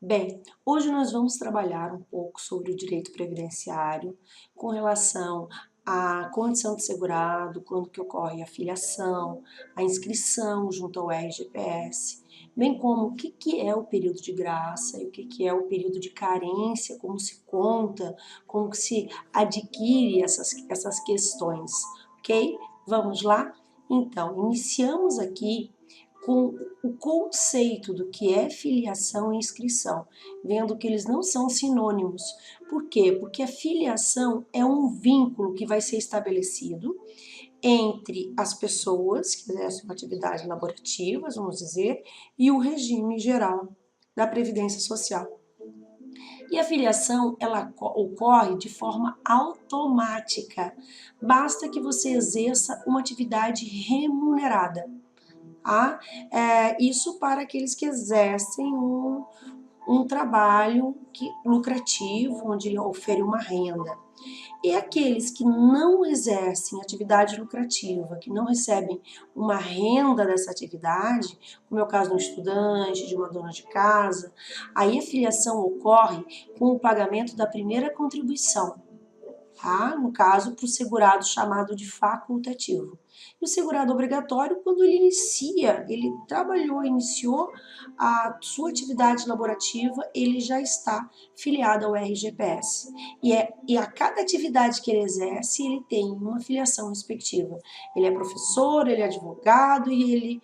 Bem, hoje nós vamos trabalhar um pouco sobre o direito previdenciário com relação à condição de segurado, quando que ocorre a filiação, a inscrição junto ao RGPS, bem como o que é o período de graça e o que é o período de carência, como se conta, como se adquire essas questões, ok? Vamos lá? Então, iniciamos aqui com o conceito do que é filiação e inscrição, vendo que eles não são sinônimos. Por quê? Porque a filiação é um vínculo que vai ser estabelecido entre as pessoas que exercem uma atividade laborativa, vamos dizer, e o regime geral da Previdência Social. E a filiação, ela ocorre de forma automática, basta que você exerça uma atividade remunerada. Tá? Isso para aqueles que exercem um trabalho lucrativo, onde ele ofere uma renda. E aqueles que não exercem atividade lucrativa, que não recebem uma renda dessa atividade, como é o caso de um estudante, de uma dona de casa, aí a filiação ocorre com o pagamento da primeira contribuição, tá? No caso, para o segurado chamado de facultativo. E o segurado obrigatório, quando ele iniciou a sua atividade laborativa, ele já está filiado ao RGPS. E a cada atividade que ele exerce, ele tem uma filiação respectiva. Ele é professor, ele é advogado e ele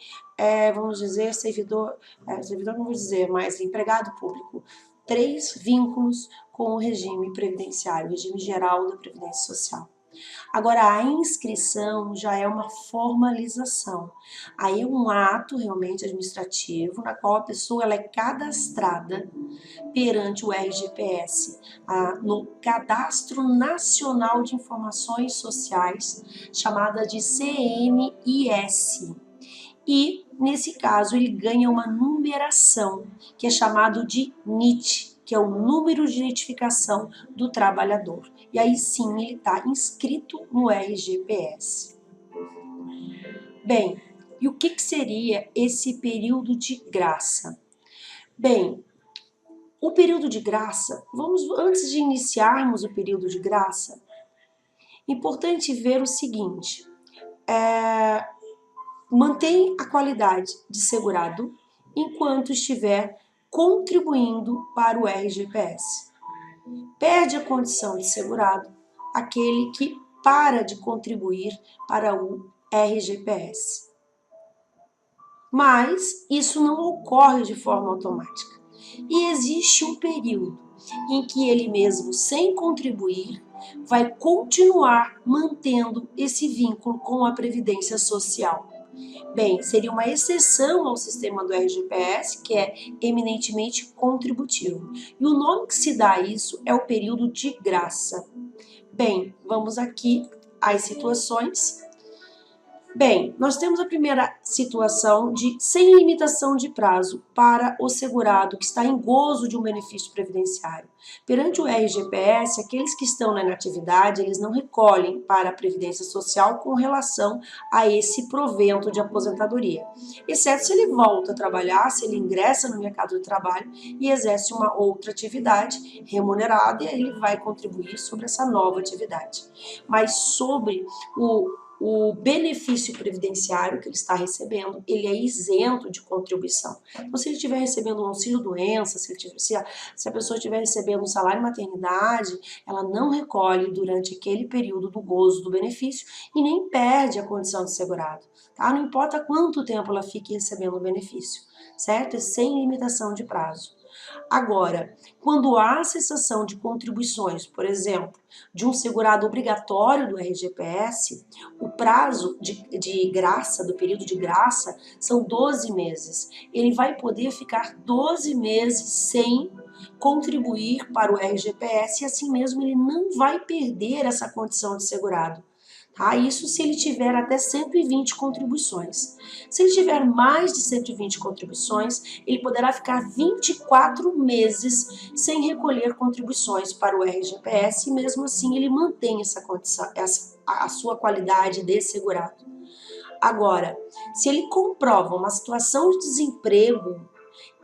vamos dizer, servidor não vou dizer, mas empregado público. 3 vínculos com o regime previdenciário, o regime geral da Previdência Social. Agora, a inscrição já é uma formalização. Aí é um ato realmente administrativo, na qual a pessoa ela é cadastrada perante o RGPS, no Cadastro Nacional de Informações Sociais, chamada de CNIS. E, nesse caso, ele ganha uma numeração, que é chamado de NIT, que é o número de identificação do trabalhador. E aí sim ele está inscrito no RGPS. Bem, e o que seria esse período de graça? Bem, o período de graça, antes de iniciarmos o período de graça, importante ver o seguinte, mantém a qualidade de segurado enquanto estiver contribuindo para o RGPS. Perde a condição de segurado aquele que para de contribuir para o RGPS. Mas isso não ocorre de forma automática. E existe um período em que ele mesmo, sem contribuir, vai continuar mantendo esse vínculo com a Previdência Social. Bem, seria uma exceção ao sistema do RGPS, que é eminentemente contributivo. E o nome que se dá a isso é o período de graça. Bem, vamos aqui às situações. Bem, nós temos a primeira situação de sem limitação de prazo para o segurado que está em gozo de um benefício previdenciário. Perante o RGPS, aqueles que estão na inatividade, eles não recolhem para a Previdência Social com relação a esse provento de aposentadoria, exceto se ele volta a trabalhar, se ele ingressa no mercado de trabalho e exerce uma outra atividade remunerada e aí ele vai contribuir sobre essa nova atividade. Mas sobre o benefício previdenciário que ele está recebendo, ele é isento de contribuição. Então, se ele estiver recebendo um auxílio-doença, se a pessoa estiver recebendo um salário-maternidade, ela não recolhe durante aquele período do gozo do benefício e nem perde a condição de segurado, tá? Não importa quanto tempo ela fique recebendo o benefício, certo? É sem limitação de prazo. Agora, quando há cessação de contribuições, por exemplo, de um segurado obrigatório do RGPS, o prazo de graça, do período de graça, são 12 meses. Ele vai poder ficar 12 meses sem contribuir para o RGPS e assim mesmo ele não vai perder essa condição de segurado. Tá? Isso se ele tiver até 120 contribuições. Se ele tiver mais de 120 contribuições, ele poderá ficar 24 meses sem recolher contribuições para o RGPS e mesmo assim ele mantém essa condição, a sua qualidade de segurado. Agora, se ele comprova uma situação de desemprego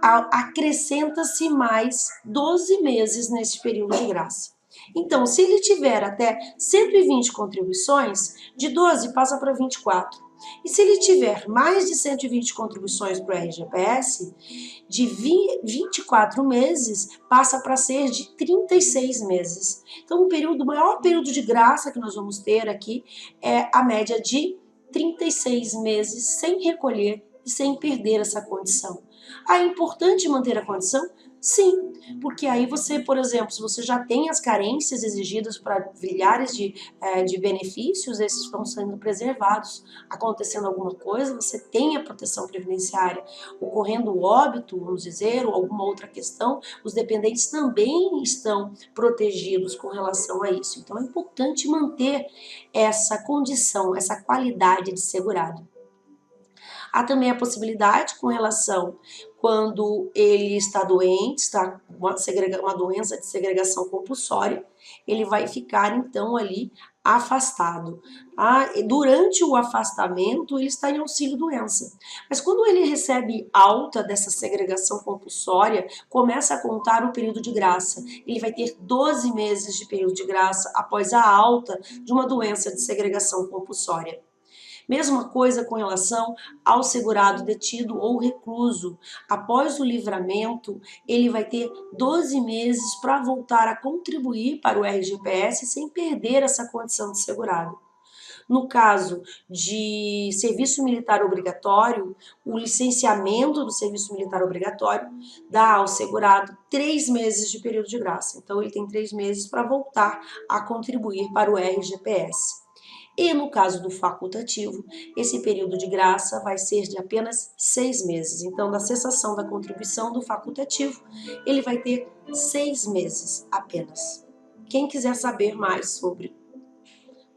acrescenta-se mais 12 meses nesse período de graça. Então, se ele tiver até 120 contribuições, de 12 passa para 24. E se ele tiver mais de 120 contribuições para o RGPS, de 24 meses passa para ser de 36 meses. Então, o maior período de graça que nós vamos ter aqui é a média de 36 meses sem recolher e sem perder essa condição. É importante manter a condição? Sim, porque aí você, por exemplo, se você já tem as carências exigidas para milhares de benefícios, esses estão sendo preservados. Acontecendo alguma coisa, você tem a proteção previdenciária. Ocorrendo óbito, vamos dizer, ou alguma outra questão, os dependentes também estão protegidos com relação a isso. Então é importante manter essa condição, essa qualidade de segurado. Há também a possibilidade com relação quando ele está doente, está com uma doença de segregação compulsória, ele vai ficar então ali afastado. Durante o afastamento, ele está em auxílio-doença. Mas quando ele recebe alta dessa segregação compulsória, começa a contar o período de graça. Ele vai ter 12 meses de período de graça após a alta de uma doença de segregação compulsória. Mesma coisa com relação ao segurado detido ou recluso. Após o livramento, ele vai ter 12 meses para voltar a contribuir para o RGPS sem perder essa condição de segurado. No caso de serviço militar obrigatório, o licenciamento do serviço militar obrigatório dá ao segurado 3 meses de período de graça. Então, ele tem 3 meses para voltar a contribuir para o RGPS. E no caso do facultativo, esse período de graça vai ser de apenas 6 meses. Então, da cessação da contribuição do facultativo, ele vai ter 6 meses apenas. Quem quiser saber mais sobre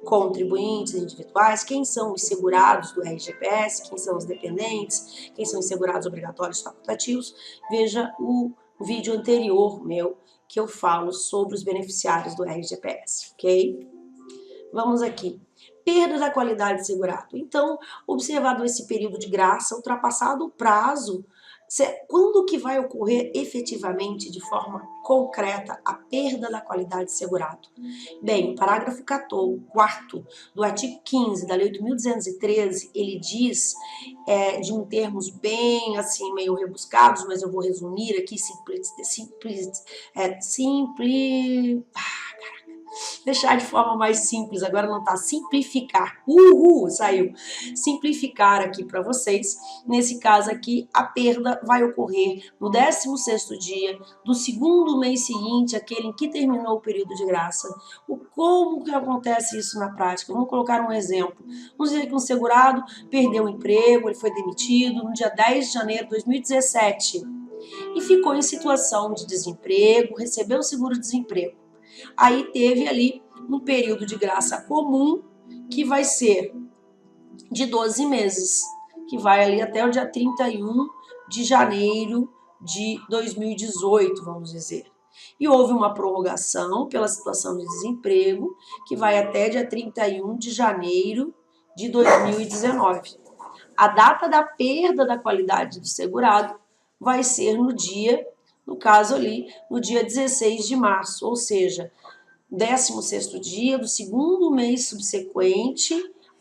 contribuintes individuais, quem são os segurados do RGPS, quem são os dependentes, quem são os segurados obrigatórios facultativos, veja o vídeo anterior meu que eu falo sobre os beneficiários do RGPS, ok? Vamos aqui. Perda da qualidade de segurado. Então, observado esse período de graça, ultrapassado o prazo, quando que vai ocorrer efetivamente, de forma concreta, a perda da qualidade de segurado? Bem, o parágrafo 4º do artigo 15 da Lei 8.213, ele diz, de um termos bem, assim, meio rebuscados, mas eu vou resumir aqui, deixar de forma mais simples, agora não tá, simplificar, saiu, simplificar aqui para vocês. Nesse caso aqui, a perda vai ocorrer no 16º dia do segundo mês seguinte, aquele em que terminou o período de graça. Como que acontece isso na prática? Vamos colocar um exemplo. Vamos dizer que um segurado perdeu o emprego, ele foi demitido no dia 10 de janeiro de 2017 e ficou em situação de desemprego, recebeu o seguro-desemprego. Aí teve ali um período de graça comum que vai ser de 12 meses, que vai ali até o dia 31 de janeiro de 2018, vamos dizer. E houve uma prorrogação pela situação de desemprego, que vai até dia 31 de janeiro de 2019. A data da perda da qualidade do segurado vai ser no caso ali, no dia 16 de março, ou seja, 16º dia do segundo mês subsequente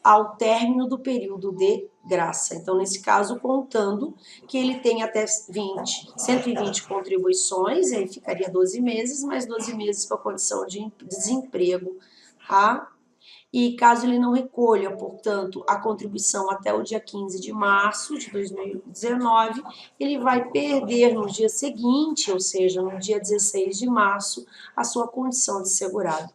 ao término do período de graça. Então, nesse caso, contando que ele tem até 120 contribuições, aí ficaria 12 meses, mais 12 meses com a condição de desemprego, tá? E caso ele não recolha, portanto, a contribuição até o dia 15 de março de 2019, ele vai perder no dia seguinte, ou seja, no dia 16 de março, a sua condição de segurado.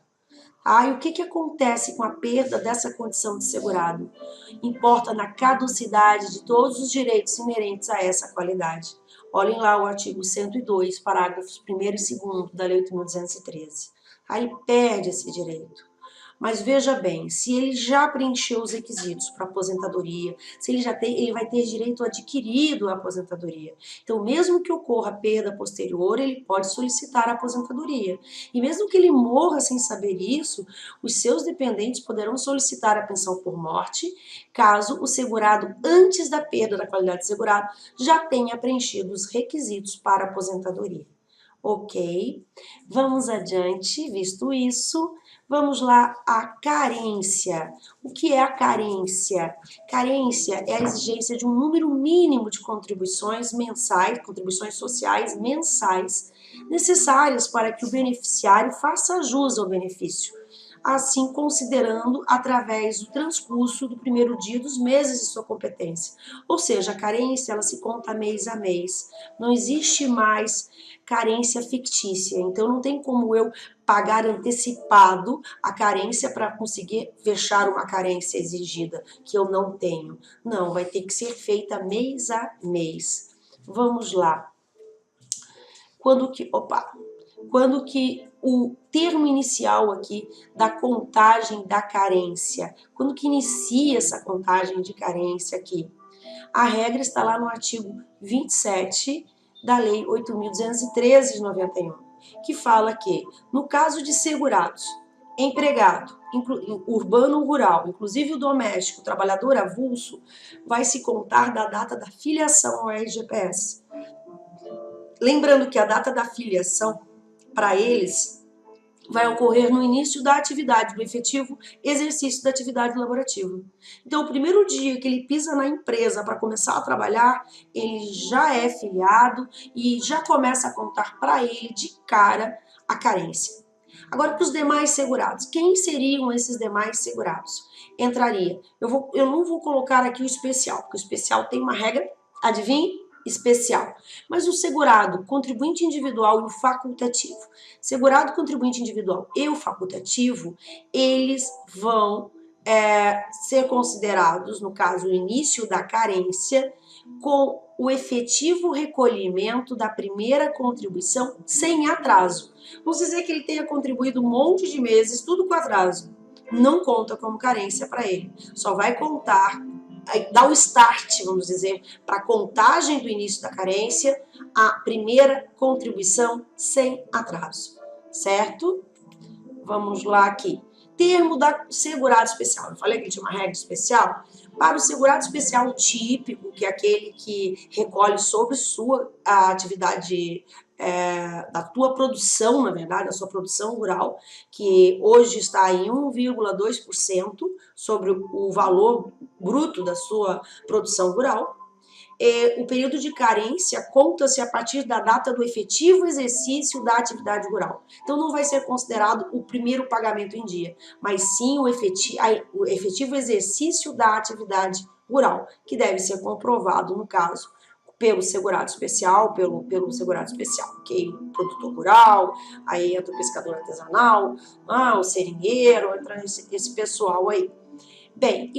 E o que acontece com a perda dessa condição de segurado? Importa na caducidade de todos os direitos inerentes a essa qualidade. Olhem lá o artigo 102, parágrafos 1º e 2º da Lei 8.213. Aí ele perde esse direito. Mas veja bem, se ele já preencheu os requisitos para aposentadoria, se ele já tem, ele vai ter direito adquirido à aposentadoria. Então, mesmo que ocorra perda posterior, ele pode solicitar a aposentadoria. E mesmo que ele morra sem saber isso, os seus dependentes poderão solicitar a pensão por morte, caso o segurado, antes da perda da qualidade de segurado, já tenha preenchido os requisitos para a aposentadoria. Ok? Vamos adiante, visto isso. Vamos lá, a carência. O que é a carência? Carência é a exigência de um número mínimo de contribuições mensais, contribuições sociais mensais, necessárias para que o beneficiário faça jus ao benefício, assim considerando através do transcurso do primeiro dia dos meses de sua competência. Ou seja, a carência ela se conta mês a mês. Não existe mais carência fictícia. Então não tem como eu pagar antecipado a carência para conseguir fechar uma carência exigida que eu não tenho. Não, vai ter que ser feita mês a mês. Vamos lá. Quando que o termo inicial aqui da contagem da carência, quando que inicia essa contagem de carência aqui? A regra está lá no artigo 27 da Lei 8.213 de 91, que fala que, no caso de segurados, empregado, urbano ou rural, inclusive o doméstico, o trabalhador avulso, vai se contar da data da filiação ao RGPS. Lembrando que a data da filiação, para eles, vai ocorrer no início da atividade, do efetivo exercício da atividade laborativa. Então, o primeiro dia que ele pisa na empresa para começar a trabalhar, ele já é filiado e já começa a contar para ele de cara a carência. Agora, para os demais segurados, quem seriam esses demais segurados? Entraria, eu não vou colocar aqui o especial, porque o especial tem uma regra, adivinhe? Especial. Mas o segurado, contribuinte individual e o facultativo. Segurado, contribuinte individual e o facultativo, eles vão ser considerados, no caso, o início da carência, com o efetivo recolhimento da primeira contribuição sem atraso. Vamos dizer que ele tenha contribuído um monte de meses, tudo com atraso. Não conta como carência para ele. Só vai contar, dá o start, vamos dizer, para a contagem do início da carência, a primeira contribuição sem atraso. Certo? Vamos lá aqui. Termo da segurado especial. Eu falei que tinha uma regra especial. Para o segurado especial típico, que é aquele que recolhe sobre sua atividade, da tua produção, na verdade, a sua produção rural, que hoje está em 1,2% sobre o valor bruto da sua produção rural. O período de carência conta-se a partir da data do efetivo exercício da atividade rural. Então, não vai ser considerado o primeiro pagamento em dia, mas sim o efetivo exercício da atividade rural, que deve ser comprovado, no caso, pelo segurado especial, pelo segurado especial, ok? O produtor rural, aí entra o pescador artesanal, o seringueiro, entra esse pessoal aí. Bem,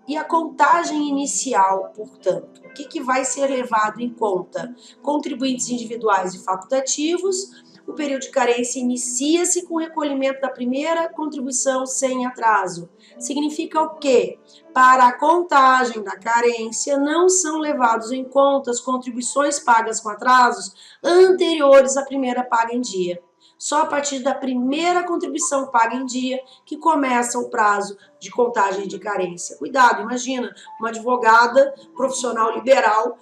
e a contagem inicial, portanto? O que vai ser levado em conta? Contribuintes individuais e facultativos. O período de carência inicia-se com o recolhimento da primeira contribuição sem atraso. Significa o quê? Para a contagem da carência, não são levados em conta as contribuições pagas com atrasos anteriores à primeira paga em dia. Só a partir da primeira contribuição paga em dia que começa o prazo de contagem de carência. Cuidado, imagina, uma advogada profissional liberal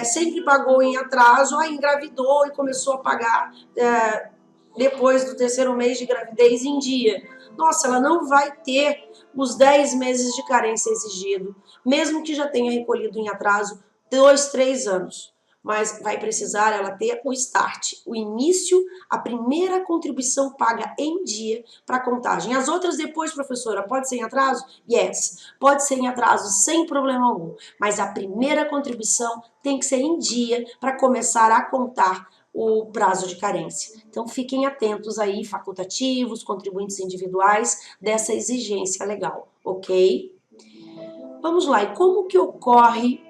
sempre pagou em atraso, engravidou e começou a pagar depois do terceiro mês de gravidez em dia. Nossa, ela não vai ter os 10 meses de carência exigido, mesmo que já tenha recolhido em atraso 2, 3 anos. Mas vai precisar ela ter o start, o início, a primeira contribuição paga em dia para a contagem. As outras depois, professora, pode ser em atraso? Yes, pode ser em atraso sem problema algum, mas a primeira contribuição tem que ser em dia para começar a contar o prazo de carência. Então fiquem atentos aí, facultativos, contribuintes individuais, dessa exigência legal, ok? Vamos lá, e como que ocorre,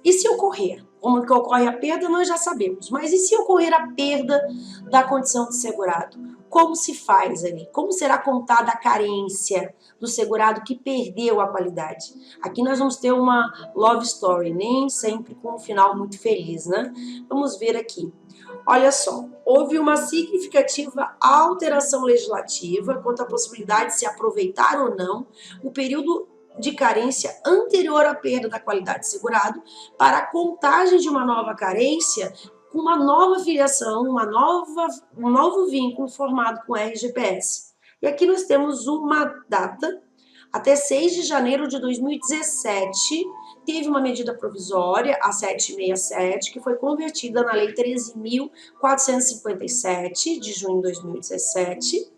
e se ocorrer? Como que ocorre a perda, nós já sabemos. Mas e se ocorrer a perda da condição de segurado? como se faz ali? Como será contada a carência do segurado que perdeu a qualidade? Aqui nós vamos ter uma love story, nem sempre com um final muito feliz, né? Vamos ver aqui. Olha só, houve uma significativa alteração legislativa quanto à possibilidade de se aproveitar ou não o período de carência anterior à perda da qualidade de segurado para a contagem de uma nova carência com uma nova filiação, um novo vínculo formado com RGPS. E aqui nós temos uma data, até 6 de janeiro de 2017, teve uma medida provisória, a 767, que foi convertida na Lei 13.457, de junho de 2017,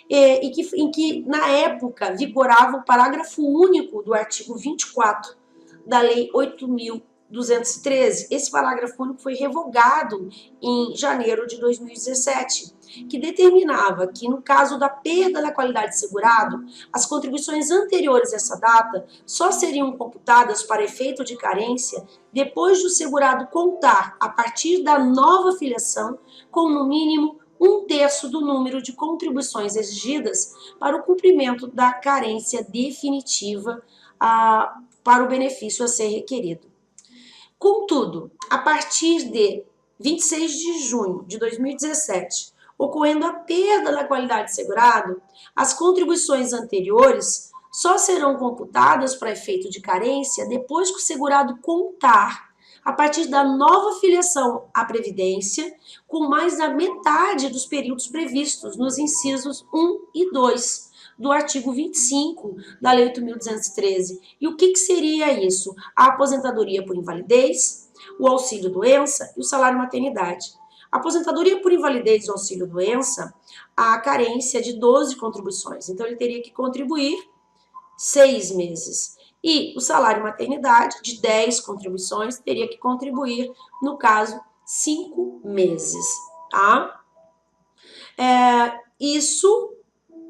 em que, na época, vigorava o parágrafo único do artigo 24 da Lei 8.213. Esse parágrafo único foi revogado em janeiro de 2017, que determinava que, no caso da perda da qualidade de segurado, as contribuições anteriores a essa data só seriam computadas para efeito de carência depois do segurado contar, a partir da nova filiação, com no mínimo 1/3 do número de contribuições exigidas para o cumprimento da carência definitiva para o benefício a ser requerido. Contudo, a partir de 26 de junho de 2017, ocorrendo a perda da qualidade de segurado, as contribuições anteriores só serão computadas para efeito de carência depois que o segurado contar, a partir da nova filiação à Previdência, com mais da metade dos períodos previstos nos incisos 1 e 2 do artigo 25 da Lei 8.213. E o que seria isso? A aposentadoria por invalidez, o auxílio-doença e o salário-maternidade. A aposentadoria por invalidez e auxílio-doença, a carência de 12 contribuições. Então, ele teria que contribuir 6 meses. E o salário-maternidade, de 10 contribuições, teria que contribuir, no caso, 5 meses, tá? Isso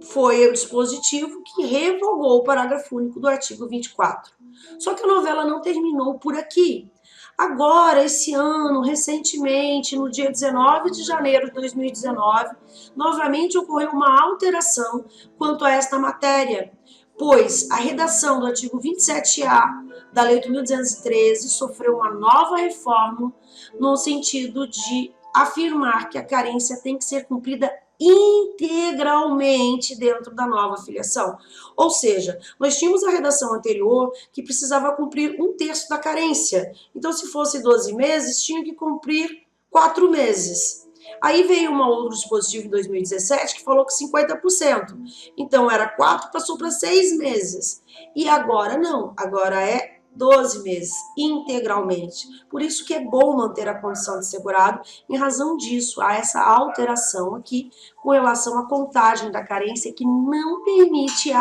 foi o dispositivo que revogou o parágrafo único do artigo 24. Só que a novela não terminou por aqui. Agora, esse ano, recentemente, no dia 19 de janeiro de 2019, novamente ocorreu uma alteração quanto a esta matéria, pois a redação do artigo 27A da Lei 8.213 sofreu uma nova reforma no sentido de afirmar que a carência tem que ser cumprida integralmente dentro da nova filiação. Ou seja, nós tínhamos a redação anterior que precisava cumprir 1/3 da carência. Então, se fosse 12 meses, tinha que cumprir 4 meses. Aí veio um outro dispositivo em 2017 que falou que 50%. Então, era 4, passou para 6 meses. E agora não, agora é 12 meses, integralmente. Por isso que é bom manter a condição de segurado, em razão disso, há essa alteração aqui com relação à contagem da carência que não permite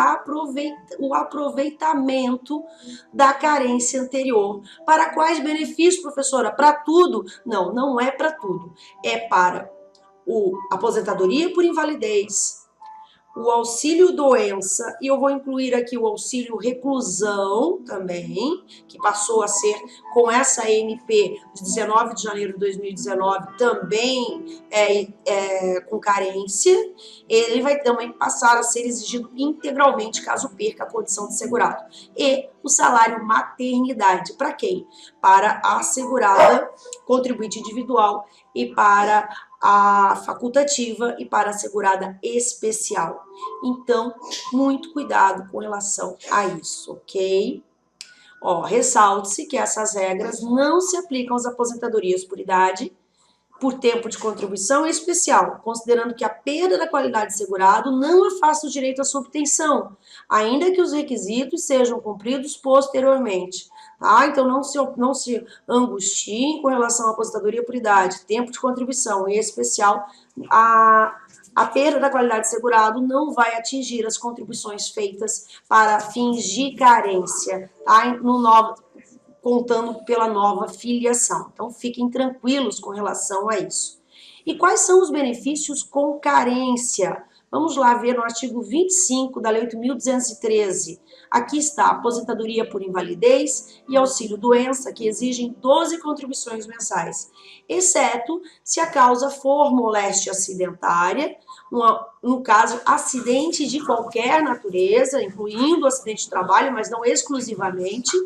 o aproveitamento da carência anterior. Para quais benefícios, professora? Para tudo? Não, não é para tudo. É para a aposentadoria por invalidez, o auxílio doença, e eu vou incluir aqui o auxílio reclusão também, que passou a ser, com essa MP de 19 de janeiro de 2019, também com carência. Ele vai também passar a ser exigido integralmente caso perca a condição de segurado. E o salário maternidade, para quem? Para a segurada contribuinte individual e para a facultativa e para a segurada especial. Então, muito cuidado com relação a isso, ok? Ressalte-se que essas regras não se aplicam às aposentadorias por idade, por tempo de contribuição especial, considerando que a perda da qualidade de segurado não afasta o direito à sua obtenção, ainda que os requisitos sejam cumpridos posteriormente. Tá? Então, não se angustiem com relação à aposentadoria por idade, tempo de contribuição, em especial, a perda da qualidade de segurado não vai atingir as contribuições feitas para fins de carência, tá? Contando pela nova filiação. Então, fiquem tranquilos com relação a isso. E quais são os benefícios com carência? Vamos lá ver no artigo 25 da Lei 8.213. Aqui está a aposentadoria por invalidez e auxílio-doença, que exigem 12 contribuições mensais, exceto se a causa for moléstia acidentária no caso, acidente de qualquer natureza, incluindo acidente de trabalho, mas não exclusivamente,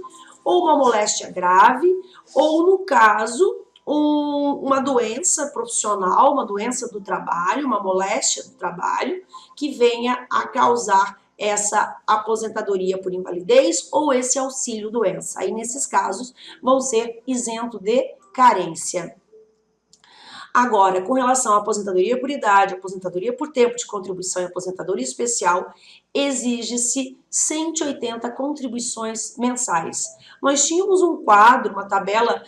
ou uma moléstia grave, ou no caso, uma doença profissional, uma doença do trabalho, uma moléstia do trabalho, que venha a causar essa aposentadoria por invalidez ou esse auxílio-doença. Aí, nesses casos, vão ser isentos de carência. Agora, com relação à aposentadoria por idade, aposentadoria por tempo de contribuição e aposentadoria especial, exige-se 180 contribuições mensais. Nós tínhamos um quadro, uma tabela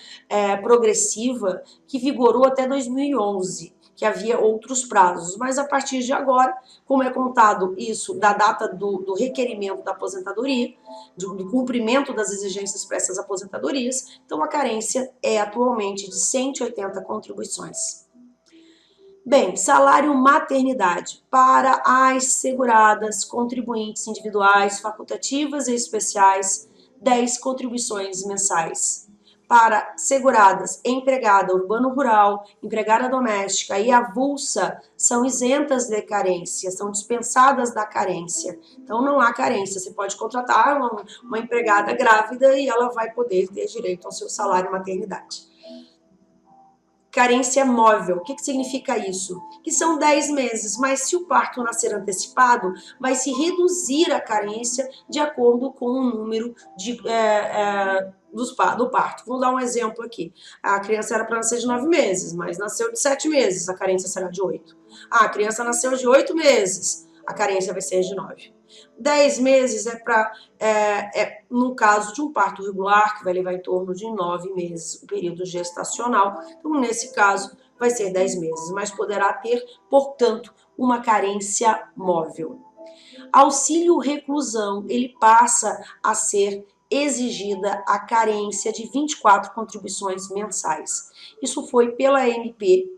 progressiva que vigorou até 2011, que havia outros prazos, mas a partir de agora, como é contado isso da data do requerimento da aposentadoria, do cumprimento das exigências para essas aposentadorias, então a carência é atualmente de 180 contribuições. Bem, salário maternidade para as seguradas, contribuintes individuais, facultativas e especiais, 10 contribuições mensais. Para seguradas, empregada urbano-rural, empregada doméstica e avulsa, são isentas de carência, são dispensadas da carência. Então, não há carência. Você pode contratar uma empregada grávida e ela vai poder ter direito ao seu salário maternidade. Carência móvel. O que significa isso? Que são 10 meses, mas se o parto nascer antecipado, vai se reduzir a carência de acordo com o número do parto. Vou dar um exemplo aqui. A criança era para nascer de 9 meses, mas nasceu de 7 meses, a carência será de 8. A criança nasceu de 8 meses, a carência vai ser de 9. 10 meses no caso de um parto regular, que vai levar em torno de 9 meses, o período gestacional. Então, nesse caso, vai ser 10 meses, mas poderá ter, portanto, uma carência móvel. Auxílio reclusão, ele passa a ser exigida a carência de 24 contribuições mensais. Isso foi pela MP,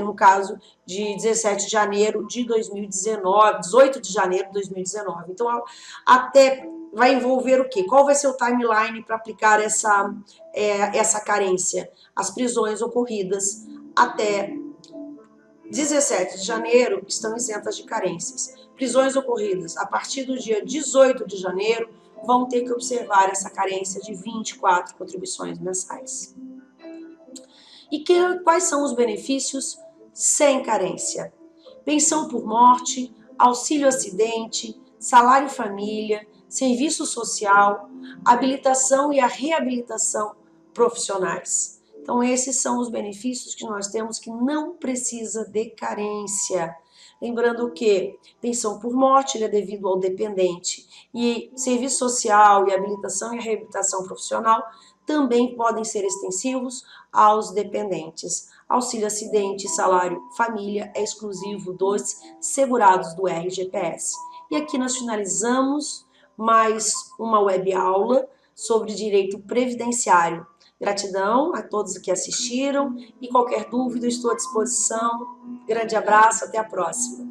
no caso de 17 de janeiro de 2019, 18 de janeiro de 2019. Então, até vai envolver o quê? Qual vai ser o timeline para aplicar essa carência? As prisões ocorridas até 17 de janeiro estão isentas de carências. Prisões ocorridas a partir do dia 18 de janeiro vão ter que observar essa carência de 24 contribuições mensais. E quais são os benefícios sem carência? Pensão por morte, auxílio acidente, salário família, serviço social, habilitação e a reabilitação profissionais. Então, esses são os benefícios que nós temos que não precisa de carência. Lembrando que pensão por morte é devido ao dependente e serviço social e habilitação e a reabilitação profissional também podem ser extensivos aos dependentes. Auxílio acidente e salário família é exclusivo dos segurados do RGPS. E aqui nós finalizamos mais uma web aula sobre direito previdenciário. Gratidão a todos que assistiram e qualquer dúvida estou à disposição. Grande abraço, até a próxima.